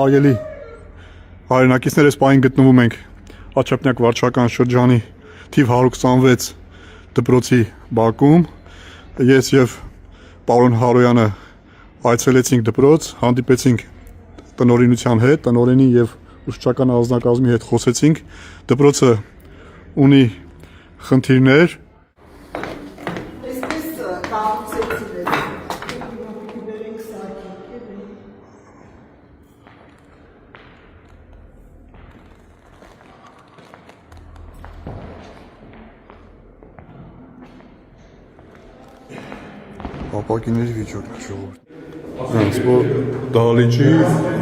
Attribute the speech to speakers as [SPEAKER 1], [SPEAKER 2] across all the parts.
[SPEAKER 1] Հարգելի հայրենակիցներ, այս պահին գտնվում ենք Աչափնյակ վարչական շրջանի թիվ 126 դպրոցի բակում։ Ես եւ պարոն Հարոյանը այցելեցինք դպրոց, հանդիպեցինք տնօրինության հետ, տնօրենի եւ ուսուցչական անձնակազմի հետ խոսեցինք։ Դպրոցը ունի խնդիրներ։ Ապակիների վիճակն է ժողովուրդ։ Հենց որ դահլիճի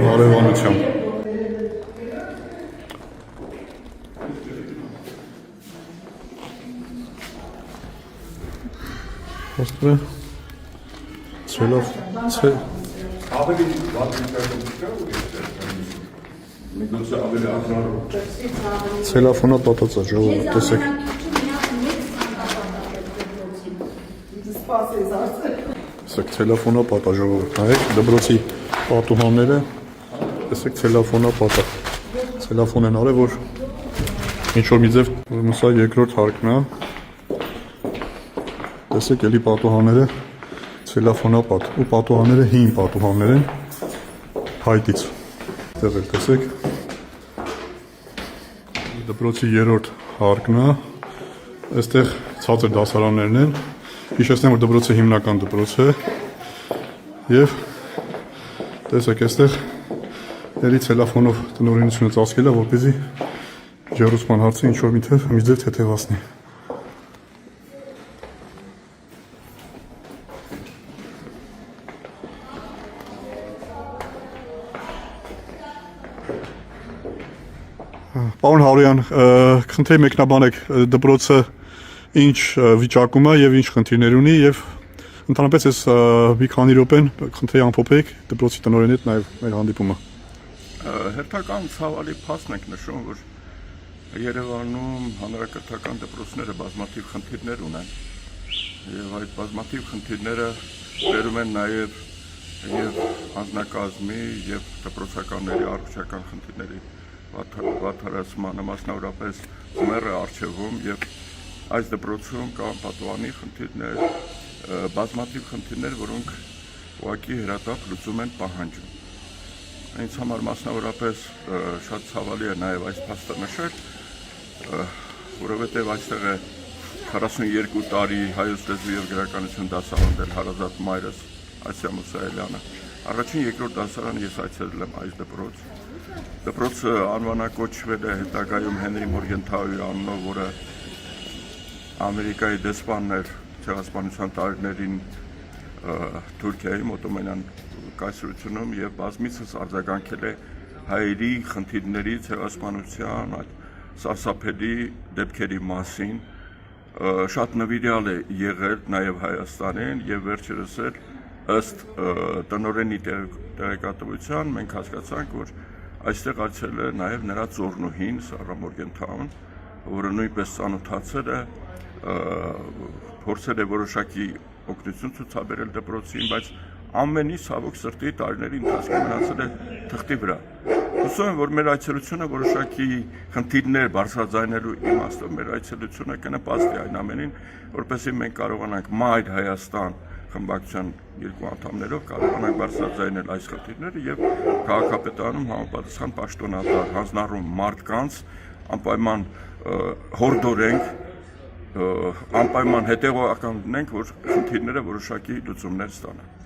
[SPEAKER 1] հարևանությամբ։ Ոստը ցելով ավելի վատ վիճակում չկա ու միգուցե ավելի ակնառու։ Ցելոֆոնը պատած է ժողովուրդ, տեսեք։ Տեսեք ցելոֆոնը պատա ժողովուրդ, նայեք դպրոցի պատուհանները, տեսեք ցելոֆոնը պատա։ Ցելոֆոն են արել, որ ինչ-որ մի ձև մսա երկրորդ հարկն է։ Տեսեք էլի պատուհանները ցելոֆոնա պատ ու պատուհանները հին պատուհաններ են հայտից։ Այդտեղ էլ տեսեք դպրոցի երրորդ հարկն է։ Այստեղ ցածր դասարաններն են։ Հիշեցնեմ, որ դպրոցը հիմնական դպրոց է եւ տեսեք այստեղ էլի ցելոֆոնով տնօրինությունը ծածկել է, որպեսզի ջեռուցման հարցը ինչ-որ մի ձև թեթևացնի։ Պարոն Հարոյան, խնդրեմ մեկնաբանեք դպրոցը ինչ վիճակում է եւ ինչ խնդիրներ ունի եւ ընդհանրապես այս մի քանի րոպեն խնդրի ամփոփեք դպրոցի տնօրենի հետ նաեւ մեր հանդիպումը։
[SPEAKER 2] Հերթական ցավալի փաստն ենք նշում, որ Երևանում հանրակրթական դպրոցները բազմաթիվ խնդիրներ ունեն եւ այդ բազմաթիվ խնդիրները բերում են նաեւ եւ անձնակազմի եւ դպրոցականների առողջական խնդիրների վատթարացմանը, մասնավորապես մերը արխիվում եւ այս դպրոցում կան պատուհանի խնդիրներ, բազմաթիվ խնդիրներ, որոնք ուղղակի հրատապ լուծում են պահանջում։ Ինձ համար մասնավորապես շատ ցավալի է նաեւ այս փաստը նշել, որովհետեւ այստեղ է 42 տարի հայոց լեզու եւ գրականություն դասավանդել հարազատ մայրս Ասիա Մուսայելյանը։ Առաջին երկրորդ դասարանը ես այցելել եմ այս դպրոց։ Դպրոցը անվանակոչվել է հետագայում Հենրի Մորգենթաուի անունով, որը Ամերիկայի դեսպանն էր ցեղասպանության տարիներին Թուրքիայի Օտոմանյան կայսրությունում եւ բազմիցս արձագանքել է հայերի խնդիրների ցեղասպանության այդ սարսափելի դեպքերի մասին, շատ նվիրյալ է եղել նաեւ Հայաստանին եւ վերջերս էլ ըստ տնօրենի տեղեկատվության մենք հասկացանք, որ այստեղ այցելել է նաեւ նրա ծոռնուհին Սարա Մորգենթաուն, որը նույնպես ծանոթացել է փորձել է որոշակի օգնություն ցուցաբերել դպրոցին, բայց ամենի ցավոք սրտի տարիների ընթացքում մնացել է թղթի վրա։ Հուսով եմ, որ մեր այցելությունը որոշակի խնդիրներ բարձրաձայնելու իմաստով մեր այցելությունը կնպաստի այն ամենին, որպեսզի մենք կարողանանք Մայր Հայաստան խմբակցության երկու անդամներով կարողանանք բարձրաձայնել այս խնդիրները եւ քաղաքապետարանում համապատասխան պաշտոնատար հանձնառում մարդկանց անպայման հորդորենք, անպայման հետևողական լինենք, որ խնդիրները որոշակի լուծումներ ստանան։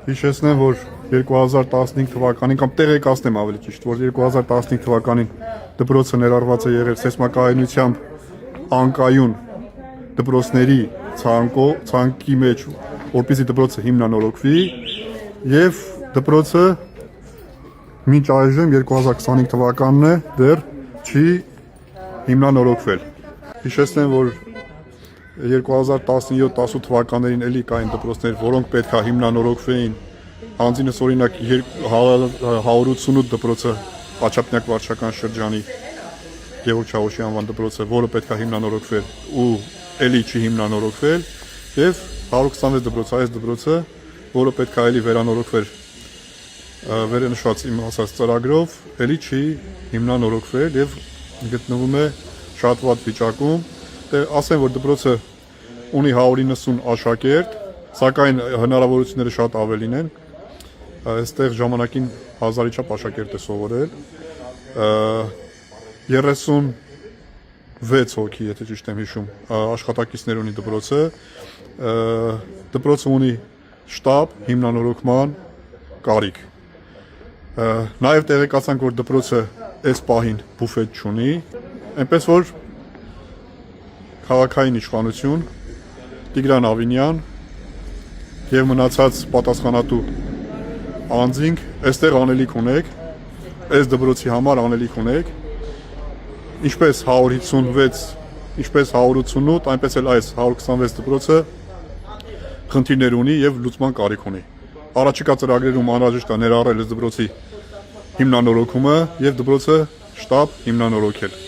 [SPEAKER 1] Հիշեցնեմ, որ 2015 թվականին կամ տեղեկացնեմ ավելի ճիշտ, որ 2015 թվականին դպրոցը ներառված է եղել սեյսմակայնությամբ անկայուն դպրոցների ցանկի մեջ, որպեսզի դպրոցը հիմնանորոգվի եւ դպրոցը մինչ այժմ 2025 թվականն է դեռ չի հիմնանորոգվել։ Հիշեցնեմ, որ 2017-18 թվականներին էլի կային դպրոցներ, որոնք պետք է հիմնանորոգվեին, անձինս օրինակ 188 դպրոցը Աչափնյակ վարչական շրջանի Գևորգ Չավուշի անվան դպրոցը, որը պետք է հիմնանորոգվեր ու էլի չի հիմնանորոգվել, եւ 126 դպրոց, այս դպրոցը, որը պետք է էլի վերանորոգվեր վերնշված իմ ասած ծրագրով ելի չի հիմնանորոգվել եւ գտնվում է շատ վատ վիճակում։ Դե ասեմ, որ դպրոցը ունի 190 աշակերտ, սակայն հնարավորությունները շատ ավելին են։ Այստեղ ժամանակին 1000-ի չափ աշակերտ է սովորել, 36 հոգի, եթե ճիշտ եմ հիշում, աշխատակիցներ ունի դպրոցը։ Դպրոցը ունի շտաբ, հիմնանորոգման կարիք։ Նաև տեղեկացանք, որ դպրոցը այս պահին բուֆետ չունի, այնպես որ քաղաքային իշխանություն Տիգրան Ավինյան եւ մնացած պատասխանատու անձինք այստեղ անելիք ունեք, այս դպրոցի համար անելիք ունեք, ինչպես 156, ինչպես 188, այնպես էլ այս 126 դպրոցը խնդիրներ ունի եւ լուծման կարիք ունի։ Առաջիկա ծրագրերում անհրաժեշտ է ներառել այս դպրոցի հիմնանորոգումը եւ դպրոցը շտաբ հիմնանորոգել։